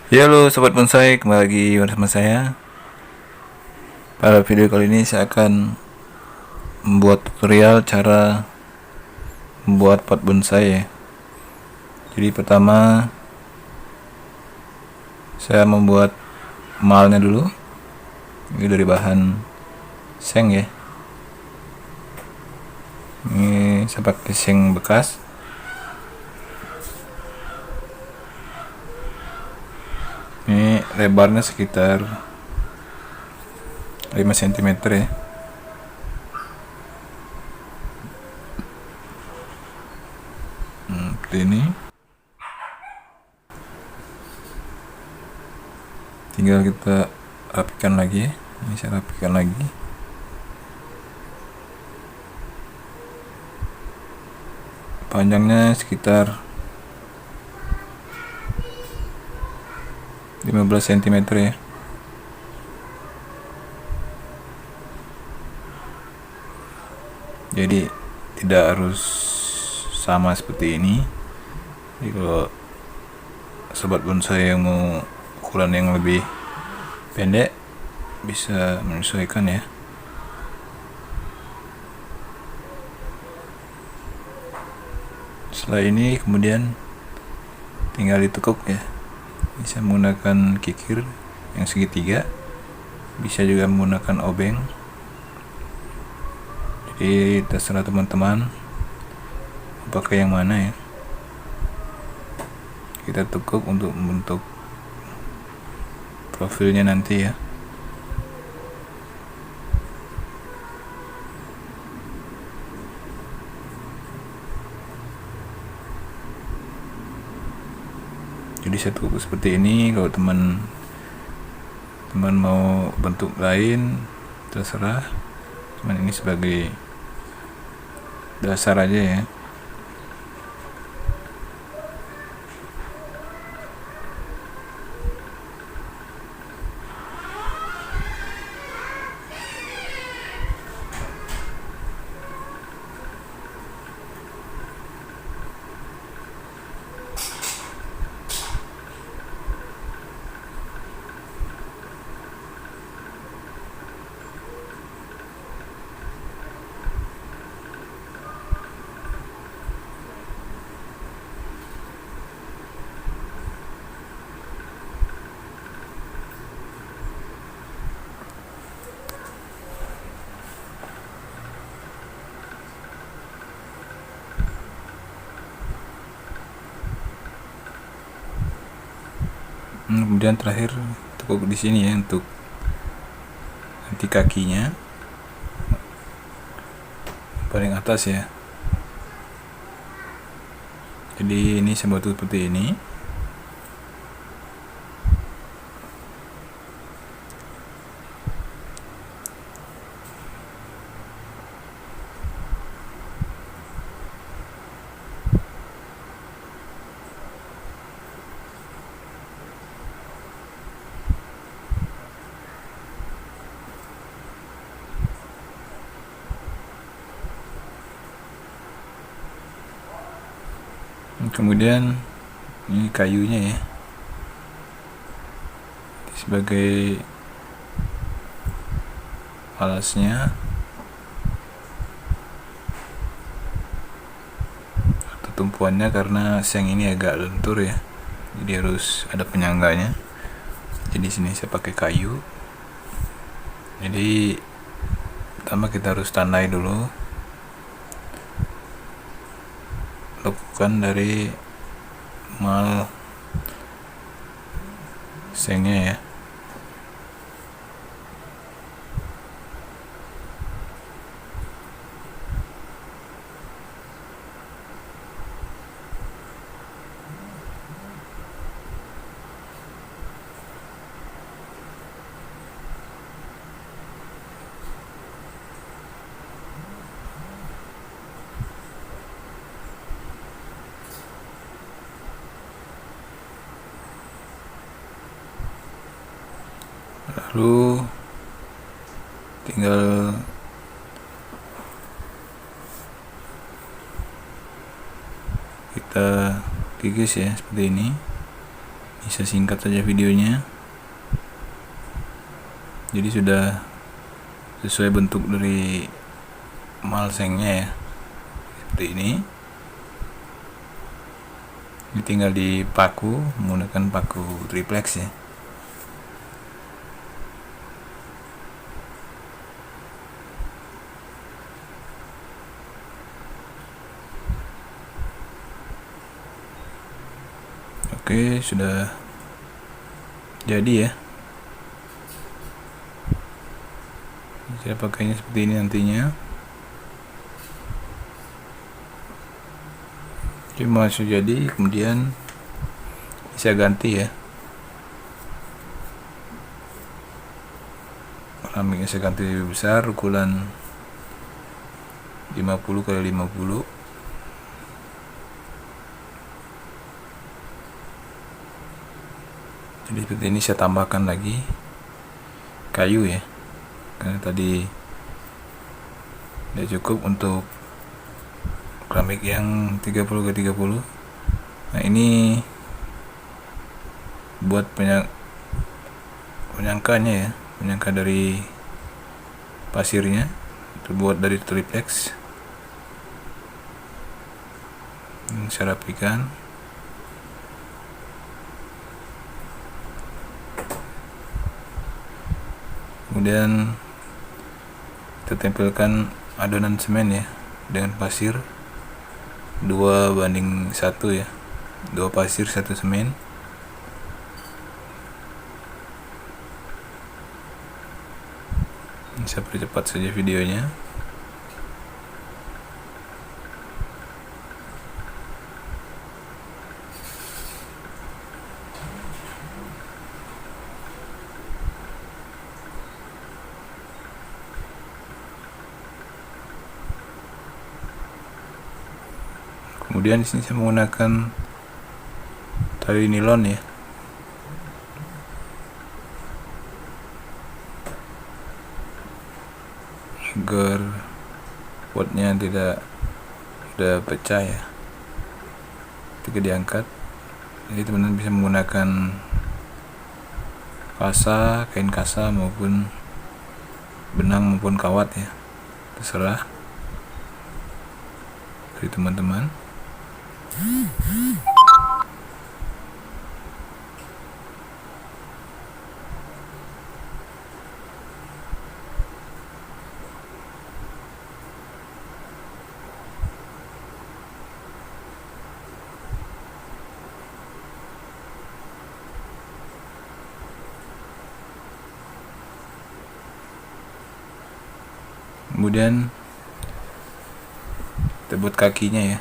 Ya halo sobat bonsai, kembali lagi bersama saya. Pada video kali ini saya akan membuat tutorial cara membuat pot bonsai ya. Jadi pertama saya membuat malnya dulu. Ini dari bahan seng ya. Ini saya pakai seng bekas. Ini lebarnya sekitar 5 cm ya. Seperti ini. Tinggal kita rapikan lagi ya. Ini saya rapikan lagi. Panjangnya sekitar 15 cm ya. Jadi tidak harus sama seperti ini. Jadi kalau sobat bonsai yang mau ukuran yang lebih pendek bisa menyesuaikan ya. Setelah ini kemudian tinggal ditekuk ya. Bisa menggunakan kikir yang segitiga, bisa juga menggunakan obeng. Jadi terserah teman-teman pakai yang mana ya. Kita tekuk untuk membentuk profilnya nanti ya. Jadi saya tekuk seperti ini. Kalau teman mau bentuk lain terserah, cuman ini sebagai dasar aja ya. Kemudian terakhir tekuk di sini ya untuk nanti kakinya paling atas ya. Jadi ini saya buat seperti ini. Kemudian ini kayunya ya, sebagai alasnya atau tumpuannya, karena seng ini agak lentur ya, jadi harus ada penyangganya. Jadi sini saya pakai kayu. Jadi pertama kita harus tandai dulu, lekukan dari mal sengnya ya. Lalu tinggal kita gigis ya seperti ini. Bisa singkat saja videonya. Jadi sudah sesuai bentuk dari malsengnya ya, seperti ini. Ini tinggal dipaku menggunakan paku triplex ya. Oke, sudah jadi ya. Saya pakainya seperti ini nantinya. Cuma sudah jadi, kemudian bisa ganti ya. Keramiknya saya ganti lebih besar, ukuran 50 x 50. Jadi seperti ini saya tambahkan lagi kayu ya, karena tadi tidak cukup untuk keramik yang 30 x 30. Nah, ini buat penyangkanya ya, penyangka dari pasirnya, terbuat dari triplex. Ini saya rapikan. Kemudian kita tempelkan adonan semen ya dengan pasir 2:1 ya, 2 pasir 1 semen. Saya percepat saja videonya. Kemudian di sini saya menggunakan tali nilon ya. Agar potnya tidak sudah pecah ya ketika diangkat. Jadi teman-teman bisa menggunakan kasa, kain kasa maupun benang maupun kawat ya, terserah dari teman-teman. Kemudian kita buat kakinya ya.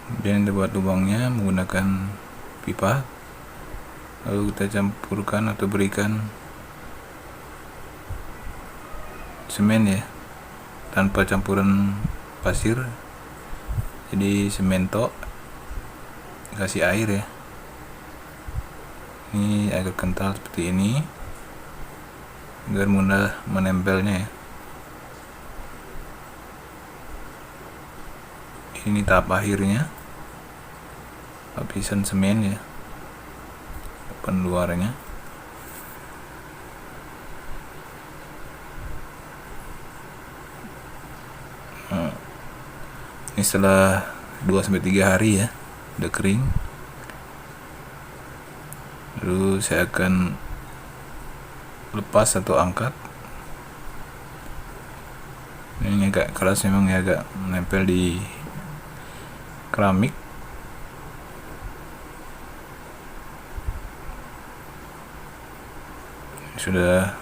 Kemudian kita buat lubangnya menggunakan pipa, lalu kita campurkan atau berikan semen ya, tanpa campuran pasir. Jadi semento, kasih air ya. Ini agak kental seperti ini agar mudah menempelnya ya. Ini tahap akhirnya, lapisan semen ya, depan luarnya. Ini setelah 2-3 hari ya, udah kering. Lalu saya akan lepas atau angkat. Ini agak keras memang ya, agak menempel di keramik. Sudah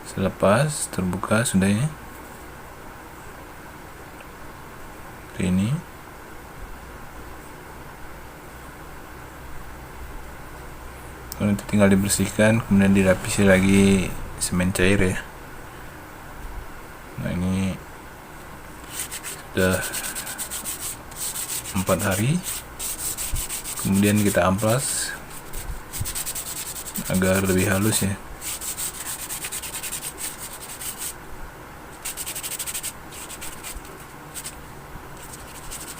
selepas terbuka sudah ya. Ini nanti tinggal dibersihkan, kemudian dilapisi lagi semen cair ya. Nah, ini sudah 4 hari, kemudian kita amplas agar lebih halus ya.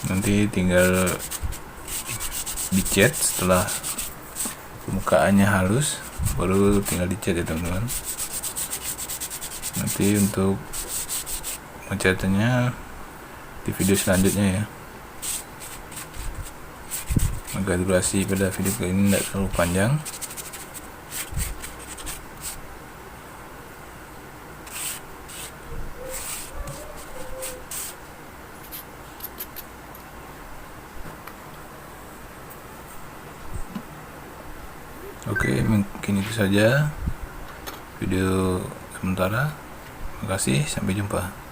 Nanti tinggal dicat setelah permukaannya halus, baru tinggal dicat ya teman-teman. Nanti untuk ngecatnya di video selanjutnya ya, agar durasi pada video kali ini tidak terlalu panjang. Oke, mungkin itu saja video sementara. Terima kasih, sampai jumpa.